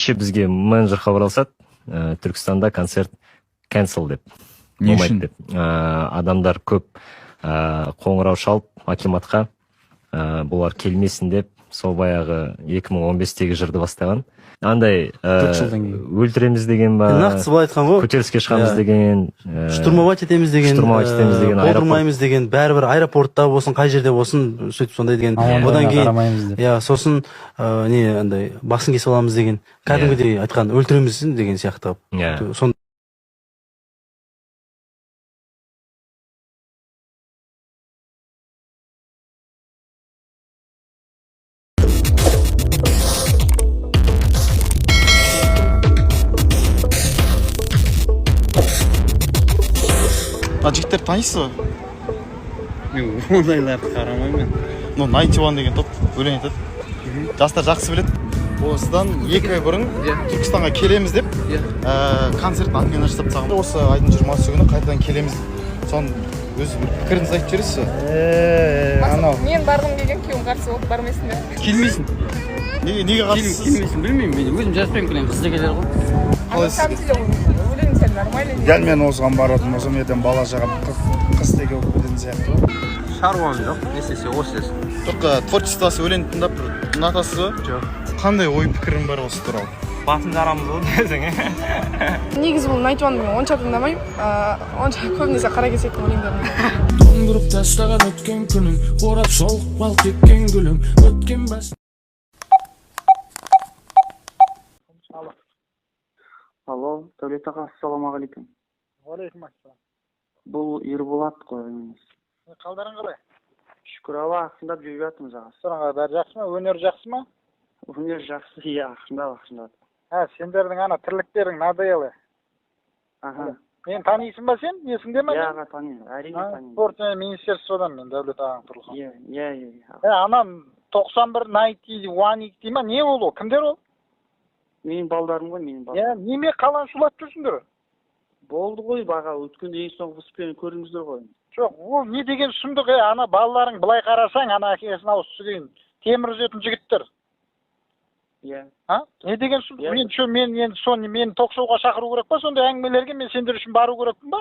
Бізге менеджер хабарласады, Түркістанда концерт cancel деп. Не үшін? Адамдар көп қоңырау шалып акиматқа, бұлар келмесін деп, сол баяғы 2015-тегі жырды бастаған. Андай өлтіреміз деген ба, нақтысы былай айтқан ғой, көтеріліске шығамыз деген, штурмовать етеміз деген, болдырмаймыз деген, бәрібір аэропортта болсын, қай жерде болсын, сөйтіп сондай деген. Одан кейін сосын андай басын кесіп аламыз деген, кәдімгідей айтқан өлтіреміз деген сияқты. Жігіттер танисыз ба? Мен ондайларды қарамаймын. 91 деген топ өлең айтады. Жастар жақсы біледі. Осыдан 2 ай бұрын Түркістанға келеміз деп концерт ангена жасап тастаған. Осы айдың 20-сы күні қайтадан келеміз. Соны өз пікіріңізді айтып жібересіз? Мен барғым келген, күйеуім қарсы болып бармайсың ба? Келмейсің. Неге қарсысыз? Келмейсің, білмеймін. Мен өзім жазбаймын, келем, қызды келер ғой. Дәл мен осыған баратын болсам, ертең бала жағам қыз теге өкілден сияқты. Шаруам жоқ, не істесе осы істесін. Жоқ, творчествосы өлең тыңдап ұнатасыз ба? Жоқ. Қандай ой пікірің бар осы туралы? Басын жарамыз ғой десең. Негізі бұл 91-ді мен онша тыңдамаймын. Онша көбінесе қара кесектің өлеңдерін. Доңдырып тастаған өткен күнің, орап солық бал теккен гүлім, өткен бас. Алло, Дәулет аға, ассалаумағалейкум. Уалейкум ассалам. Бұл Ерболат қой. Қалдарың қалай? Шүкір Алла, ақсындап жүріп жатырмыз аға. Сұраңа, бәрі жақсы ма? Өнер жақсы ма? Өнер жақсы, иә, ақсындап. Сендердің ана тірліктерің надоелы. Аха. Мен танисың ба сен? Есіңде ме? Иә, аға, танимын, әрине танимын. Спорт және министерстводан мен Дәулет ағаң тұрылған. Иә. Анан 91, 90, 12 дей ма? Не ол? Кімдер ол? Менің балдарым ғой, менің балдарым. Неме қалан шулап жүрсіңдер? Болды ғой, баға, өткенде ең соңғы выступление көрдіңіздер ғой. Жоқ, ол не деген сұмдық, ана балаларың былай қарасаң, ана әкесін ауыз сүзген темір үзетін жігіттер. Иә. Не деген сұмдық? Мен ток-шоуға шақыру керек па, сондай әңгімелерге мен сендер үшін бару керекпін ба?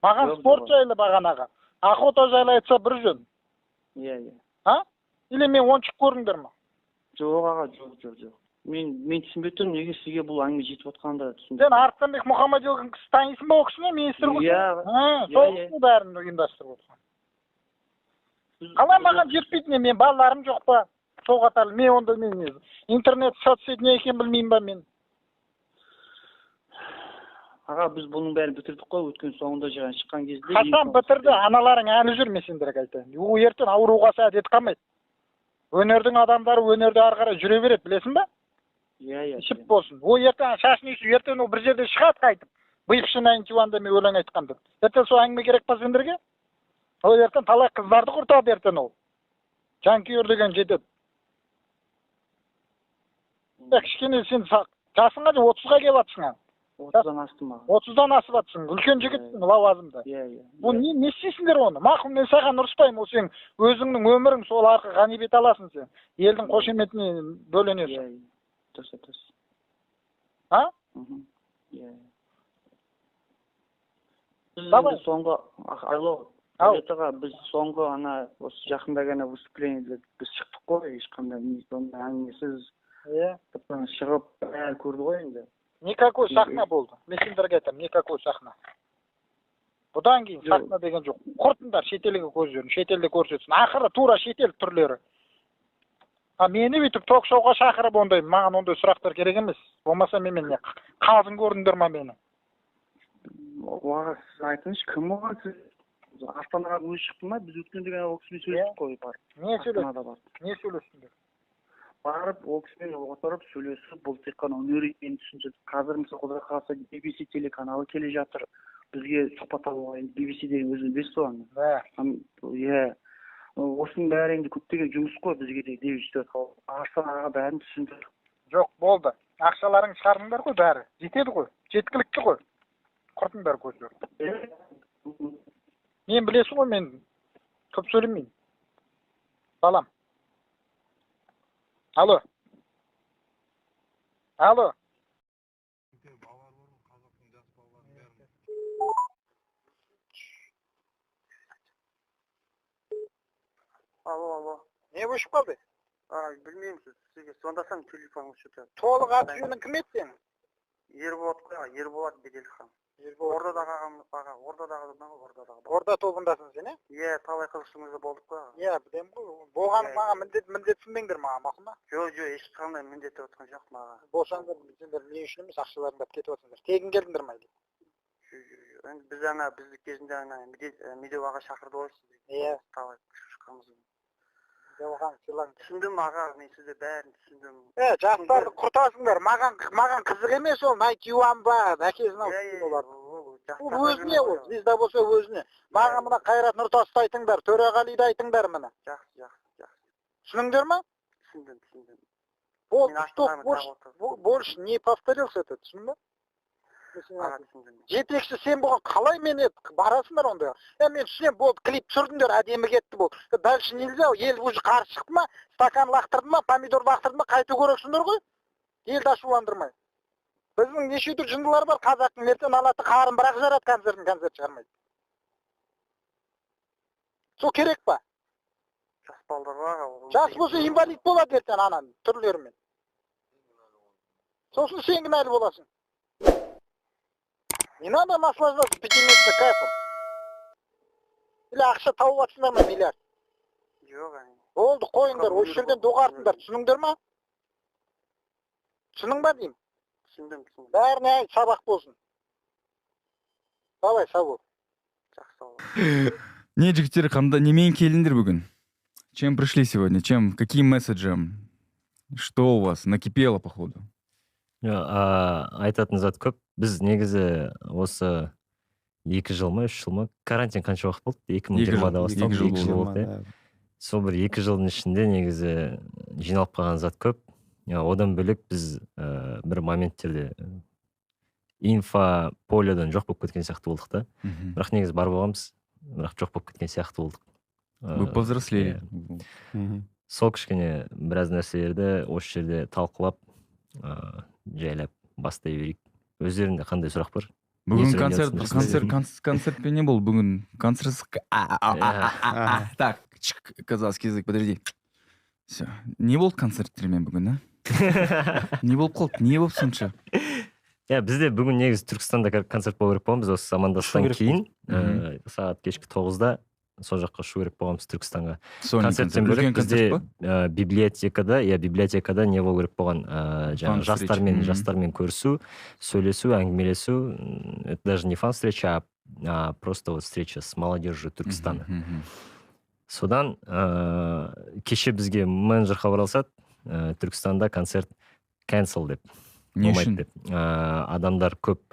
Маған спорт жайлы бағанаға. Охота жайлы айтса бір жөн. Иә. Или мен оншық көріңдер ма? Жоқ аға, жоқ. Мен түсінбей тұрмын, неге сізге бұл әңгіме жетіп отқанда түсінбей. Сен Арыстанбек Мұхаммадиұлын танисың ба, ол кісіні, министр ғой? Иә. Сол кісінің бәрін ұйымдастырып отырған. Қалай маған жетпейді, мен балаларым жоқ па? Сол қатарлы, мен онда интернет соцсет не екен білмеймін ба мен? Аға, біз бұның бәрін бітірдік қой, өткен соңында жиған шыққан кезде. Қашан бітірді, аналарың әлі жүр, мен сендерге айтайын. Ол ертең ауруға сәдет қалмайды. Өнердің адамдары өнерде ары қарай жүре береді, білесің ба? Иә. Шып болсын. Ол ертең шашын үйсі, ертең ол бір жерде шығады қайтып. Быйықшы 91-де мен өлең айтқан деп. Ертең сол әңгіме керек па сендерге? Ол ертең талай қыздарды құртады ертең ол. Жанкүйер деген жетеді. Кішкене сен жасыңға де 30-ға келіп атсың. 30-дан астым аға. 30-дан асып атсың. Үлкен жігітсің, лауазымда. Иә. Бұл не істейсіңдер оны? Мақұл, мен саған ұрыспаймын, ол сен өзіңнің өмірің, сол арқы ғанибет аласың сен. Елдің қошеметіне бөленесің. Дұрыс. Иә. Біз соңғы, Дәулет аға, біз соңғы осы жақында ғана выступлениеде біз шықтық қой, ешқандай әңгімесіз шығып бәрі көрді ғой енді. Никакой сахна болды. Мен сендерге айтамын, никакой сахна. Бұдан кейін сахна деген жоқ. Құртыңдар, шетелге көздерін, шетелде көрсетсін. Ақыры тура шетел түрлері. Мені бүйтіп ток-шоуға шақырып ондай, маған ондай сұрақтар керек емес. Болмаса мен қалзын көрдіңдер ма мені? Оға сіз айтыңыз, кім оған сіз? Астанаға өзі шықты ма? Біз өткенде ғана ол кісімен сөйлестік қой барып. Не сөйлестіңдер? Барып, ол кісімен отырып сөйлесіп, бұл тек қана өнер екенін түсіндірдік. Қазір мысалы Құдай қаласа BBC телеканалы келе жатыр. Бізге сұхбат алуға, BBC деген өзін білесіз ғой. Иә. Осының бәрі енді көптеген жұмыс қой бізге де девичтер Астанаға бәрін түсіндір. Жоқ, болды. Ақшаларың шығардыңдар ғой бәрі. Жетеді ғой. Жеткілікті ғой. Құртыңдар көздерін. Мен білесің ғой, мен көп сөйлемеймін. Балам. Алло. Алло. Не өшіп қалды? Білмеймін, сізге звондасам телефон өшіп жатыр. Толық аты жөнің кім еді сенің? Ерболат Беделхан. Ордадағы аға, ордадағы. Орда тобындасың сен, е? Иә, талай қызықшымызда болдық қой. Иә, білем ғой. Болғаның маған міндетсінбеңдер маған, мақұл ма? Жоқ, ешқандай міндет отқан жоқ маған. Болсаңдар, сендер не үшін емес, ақшаларыңды кетіп отырсыңдар. Тегін келдіңдер ма? Енді бізді кезінде медеу аға шақырды ғой сізді. Иә. Талай шыққанымыз. Оған сыйлаң. Түсіндім аға, мен сізді бәрін түсіндім. Жастарды құртасыңдар. Маған қызық емес ол. Найтюан ба, әкесін алып олар. Ол өзіне ол, звезда болса өзіне. Маған мына Қайрат Нұртасты айтыңдар, Төреғалиді айтыңдар міне. Жақсы. Түсініңдер ма? Түсіндім. Больше не повторился это, түсіндің ба? Аға, түсіндім. Жетекші сен болған қалай мен барасыңдар онда? Мен түсінем, болды, клип түсірдіңдер, әдемі кетті болды. Дальше нельзя, ел уже қарсы шықты ма, стакан лақтырды ма, помидор лақтырды ма, қайту көрексіңдер ғой? Елді ашуландырмай. Біздің нешеудір жындылар бар, қазақтың ертең алаты қарын бірақ жарады концерт шығармайды. Сол керек па? Жас балдар бар. Жас болса инвалид болады ертең анан түрлерімен. Сосын сен кінәлі боласың. Не надо наслаждаться 5-минутным кайфом. Или ақша тауып атсыңдар ма, миллиард? Жоқ, Болды, қойыңдар, осы жерден доғартыңдар, түсініңдер ма? Түсінің ба деймін? Түсіндім. Бәріне айт, сабақ болсын. Давай, сау бол. Жақсы. Не, жігіттер, немен келдіңдер бүгін? Чем пришли сегодня? Каким месседжем? Что у вас накипело, походу? Айтатын зат көп. Біз негізі осы 2 жыл ма, 3 жыл ма, карантин қанша уақыт болды? 2020-да басталды, 2 жыл болды. Сол бір 2 жылдың ішінде негізі жиналып қалған зат көп. Одан бөлек біз бір моменттерде инфополядан жоқ болып кеткен сияқты болдық та. Бірақ негізі бар болғанбыз, бірақ жоқ болып кеткен сияқты болдық. Вы повзрослели. Сол кішкене біраз нәрселерді осы жерде талқылап, жайлап бастай берейік. Өздерінде қандай сұрақ бар? Бүгін концерт не был, бүгін концерт... Так, казахский язык, подожди. Все. Не болды концерттермен бүгін, а? Не болып қалды, не болып сонша? Бізде бүгін негізі Түркістанда концерт болу керек болған, біз осы замандастан кейін сағат кешкі 9-да сол жаққа ұшу керек болғанбыз Түркістанға. Концерттен бөлек бізде библиотекада не болу керек болған, жастармен көрісу, сөйлесу, әңгімелесу. Это даже не фан-встреча, а просто вот встреча с молодежью Түркістана. Содан кеше бізге менеджер хабарласады, Түркістанда концерт cancel деп. Не үшін? Адамдар көп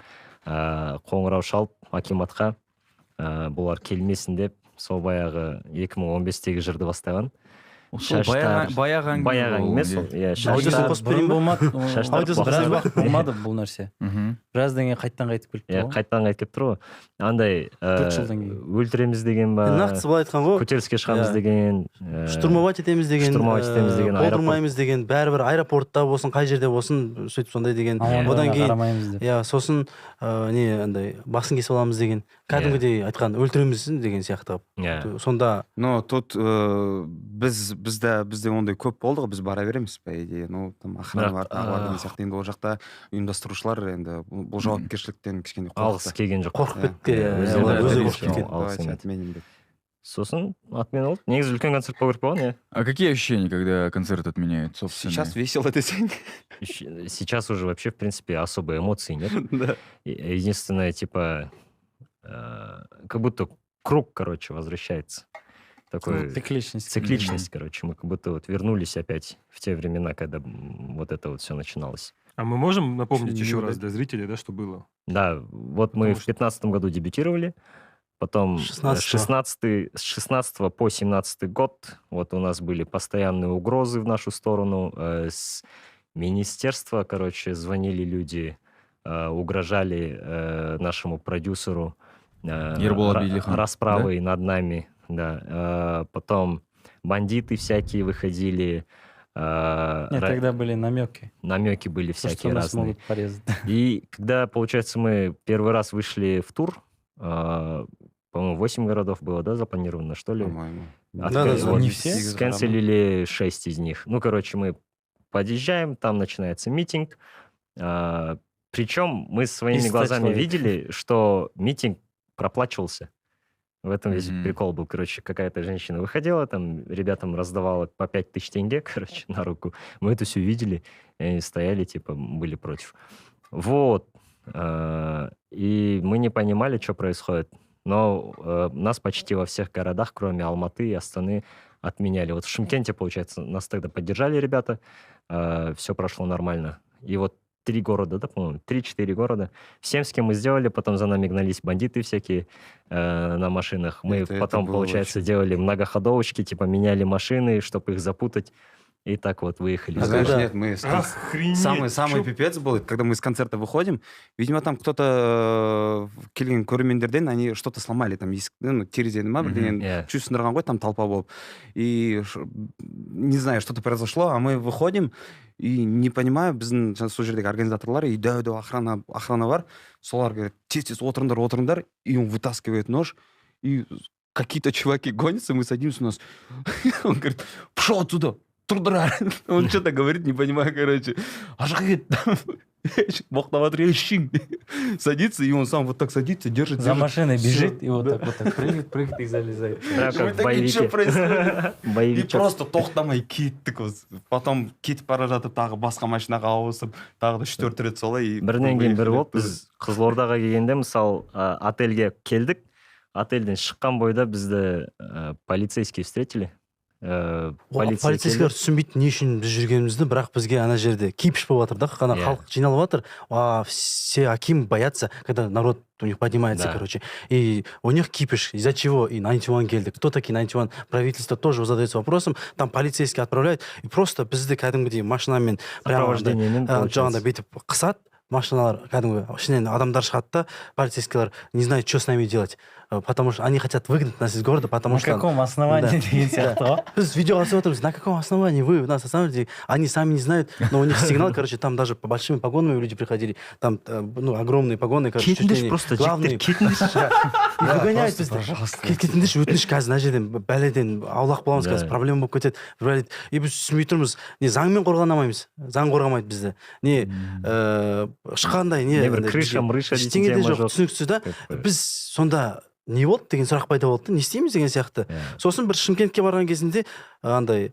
қоңырау шалып акиматқа, бұлар келмесін деп, сол баяғы 2015-тегі жырды бастаған. Баяғы әңгіме сол. Аудиосын қосып берейін болмады. Аудиосын біраз уақыт болмады бұл нәрсе. Біраздан кейін қайттан қайтып келіп тұр ғой. Қайттан қайтып келіп тұр ғой. Андай өлтіреміз деген ба, нақтысы былай айтқан ғой, көтеріліске шығамыз деген, штурмовать етеміз деген, болдырмаймыз деген, бәрібір аэропортта болсын, қай жерде болсын, сөйтіп сондай деген. Одан кейін сосын андай басын кесіп аламыз деген, кәдімгідей айтқан өлтіреміз деген сияқты. Сонда тут бізде ондай көп болды, біз бара береміз по идее. Там охрана бар, тағы бар деген сияқты. Енді ол жақта ұйымдастырушылар енді бұл жауапкершіліктен кішкене алғысы келген жоқ. Қорқып кетті. Сосын отмена болды. Негізі үлкен концерт болу керек болған, А какие ощущения, когда концерт отменяют, собственно? Сейчас весело десең. Сейчас уже вообще, в принципе, особой эмоций нет. Единственное, типа, как будто круг, короче, возвращается. Такой цикличность, короче. Мы как будто вот вернулись опять в те времена, когда вот это вот все начиналось. А мы можем напомнить еще раз для зрителей, да, что было? Да, вот мы в 2015 году дебютировали, потом с 16 по 17 год вот у нас были постоянные угрозы в нашу сторону. С министерства, короче, звонили люди, угрожали нашему продюсеру расправой над нами. Да. Потом бандиты всякие выходили. Нет, тогда были намеки. Намеки были всякие разные. И когда, получается, мы первый раз вышли в тур, по-моему, 8 городов было, да, запланировано, что ли? По-моему. Не все? Сканцелили 6 из них. Ну, короче, мы подъезжаем, там начинается митинг. Причем мы своими глазами видели, что митинг проплачивался. В этом весь прикол был. Короче, какая-то женщина выходила, там ребятам раздавала по 5000 тенге, короче, на руку. Мы это все видели, и они стояли, типа, были против. Вот. И мы не понимали, что происходит. Но нас почти во всех городах, кроме Алматы и Астаны, отменяли. Вот в Шымкенте, получается, нас тогда поддержали ребята, все прошло нормально. И вот 3 города, да, по-моему, 3-4 города. В Семске мы сделали, потом за нами гнались бандиты всякие на машинах. Мы потом, получается, делали многоходовочки, типа меняли машины, чтобы их запутать. И так вот выехали. Знаешь, нет, мы самый пипец был, когда мы из концерта выходим, видимо, там кто-то келген көрермендерден, они что-то сломали, там терезені ма бірдеңені чувствован ғой, там толпа болып. И не знаю, что-то произошло, а мы выходим, и не понимаю, біздің сол жердегі организаторлар, и дәу охрана бар, солар говорят, тез отырыңдар, и он вытаскивает нож, и какие-то чуваки гонятся, мы садимся у нас, он говорит, пошел отсюда. Трудра. Он что-то говорит, не понимаю, короче. Садится, и он сам вот так садится, держит. За машиной бежит, и вот так прыгает и залезает. Как в боевике. Что происходит? И просто тоқтамай кеттік. Потом кетіп бара жатып, тағы басқа машинаға ауысып, тағы да 4 рет солай. Бірінен кейін бір болып, біз Қызылордаға келгенде, мысалы, отельге келдік. Отельден шыққан бойда бізді полицейские встретили. Полицейскілер түсінбейді не үшін біз жүргенімізді, бірақ бізге ана жерде кипиш болып жатыр да, қана халық жиналып жатыр. Все аким боятся, когда народ у них поднимается, короче. И у них кипиш. Из-за чего и 91 келді. Кто такие 91? Правительство тоже задается вопросом. Там полицейские отправляют. И просто бізді кәдімгідей машинамен сопровождениемен жаңағыдай бүйтіп қысады. Машиналар, кәдімгі, ішінен адамдар шығады да, полицейскілер не знают, что с нами делать. Потому что они хотят выгнать нас из города, потому что... На каком основании деген сияқты? Біз видео алып отырмыз, на каком основании вы нас останавливаете? Они сами не знают, но у них сигнал, короче, там даже по большими погонами люди приходили, там, огромные погоны, короче, чуть ли не главные. Выгоняют бізді. Кетіндіш, өтініш қазір, мына жерден, бәледен, аулақ боламыз қазір, проблема болып кетеді. И біз түсінбей тұрмыз, не заңмен қорғанамаймыз, заң қорғамайды бізді. Не ешқандай, не крыша-мрыша ештеңе де жоқ, түсініксіз да. Біз сонда не болды деген сұрақ пайда болды, не істейміз деген сияқты. Сосын бір Шымкентке барған кезінде андай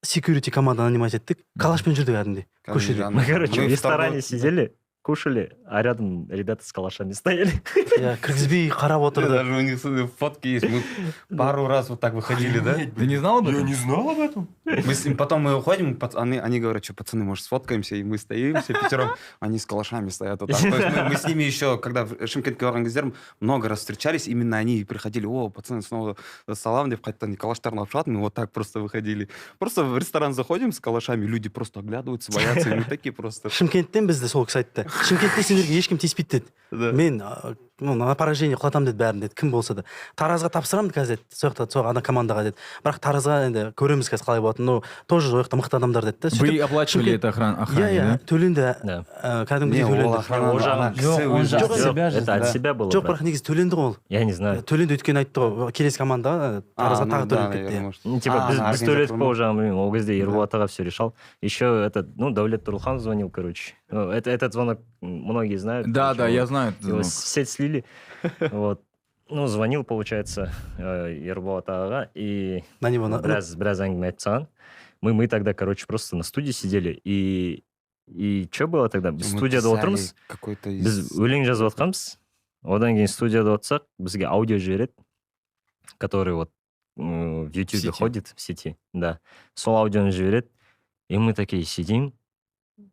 security команданы нанимать еттік, калашпен жүрдік кәдімгідей көшеде. Мы, короче, в ресторане сидели, кушали, а рядом ребята с калашами стояли. Кіргізбей қарап отырды. Даже у них фотки есть. Мы пару раз вот так выходили, да? Ты не знал об этом? Я не знал об этом. Потом мы уходим, они говорят, что пацаны, может, сфоткаемся, и мы стоим все пятером, они с калашами стоят вот так. То есть мы с ними еще, когда в Шымкентке барған кездер, много раз встречались, именно они приходили, о, пацаны, снова салам, деп қайтадан калаштарын алып шығады, мы вот так просто выходили. Просто в ресторан заходим с калашами, люди просто оглядываются, боятся, и мы такие просто... Шымкенттен бізді сол кісі айтты. Шымкентте сендерге ешкім тиіспейді деді. Мен на поражение құлатамын деді бәрін деді, кім болса да. Таразға тапсырамын қазір деді, сол ана командаға деді. Бірақ Таразға енді көреміз қазір қалай болатынын, но тоже сол жақта мықты адамдар деді. Вы оплачивали это охране? Иә, төленді. Кәдімгідей төленді. Это от себя было. Жоқ, бірақ негізі төленді ғой ол. Я не знаю. Төленді өйткені айтты ғой, келесі командаға Таразға тағы төленіп кетті. Ну, типа, без төледік по уже, ол кезде Ерболат аға все решал. Еще этот, Давлет Турлхан звонил, короче. Этот звонок многие знают. Да, я знаю. Его сеть слили. Вот. Звонил, получается, Ерболат аға, и біраз әңгіме айтып саған. Мы тогда, короче, просто на студии сидели, и что было тогда? Біз студияда отырмыз, біз өлең жазып отқанбыз, одан кейін студияда отырсақ, бізге аудио жібереді, который вот в YouTube ходит, в сети, да. Сол аудионы жібереді, и мы такие сидим,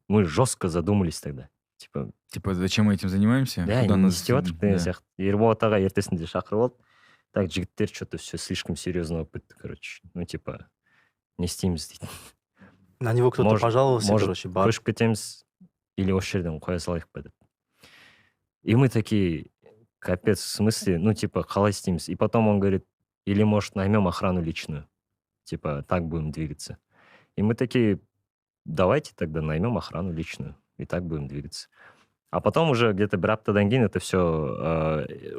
мы жестко задумались тогда. Типа, зачем мы этим занимаемся? Да, не істеватыр деген сияқты. Ерболат аға ертесінде шақырып алды. Так, жігіттер, что-то все слишком серьезно болып кетті, короче. Не істейміз дейді. На него кто-то пожаловался, короче. Может, көшіп кетеміз, или осы жерден қоя салайық па деп. И мы такие, капец, в смысле, қалай істейміз? И потом он говорит, или, может, наймем охрану личную. Так будем двигаться. И мы такие, давайте тогда наймем охрану личную. И так будем двигаться. А потом уже где-то бір аптадан кейін это все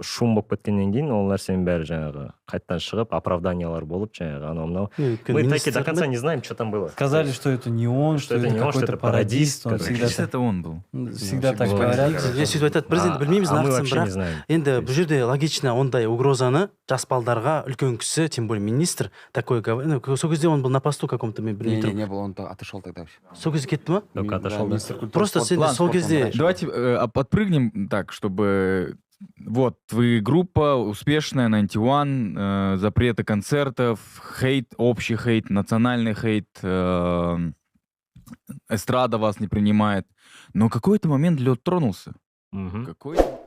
шум болып кеткеннен кейін ол нәрсенің бәрі жаңағы қайттан шығып оправданиялар болып жаңағы анау мынау. Мы таки до конца не знаем, что там было. Сказали, что это не он, что это какой-то пародист. Он всегда это он был. Всегда так говорят. Я сөйтіп айтады, президент білмейміз нақтысын, бірақ енді бұл жерде логично ондай угрозаны жас балдарға үлкен кісі, тем более министр такой говорит. Сол кезде он был на посту каком-то, мен білмей тұрмын. Не был, он отошел тогда. Сол кезде кетті ма? Только отошел. Просто сен сол кезде... Давайте подпрыгнем так, чтобы... Вот, вы группа успешная, 91, запреты концертов, хейт, общий хейт, национальный хейт, эстрада вас не принимает. Но какой-то момент лед тронулся. Какой-то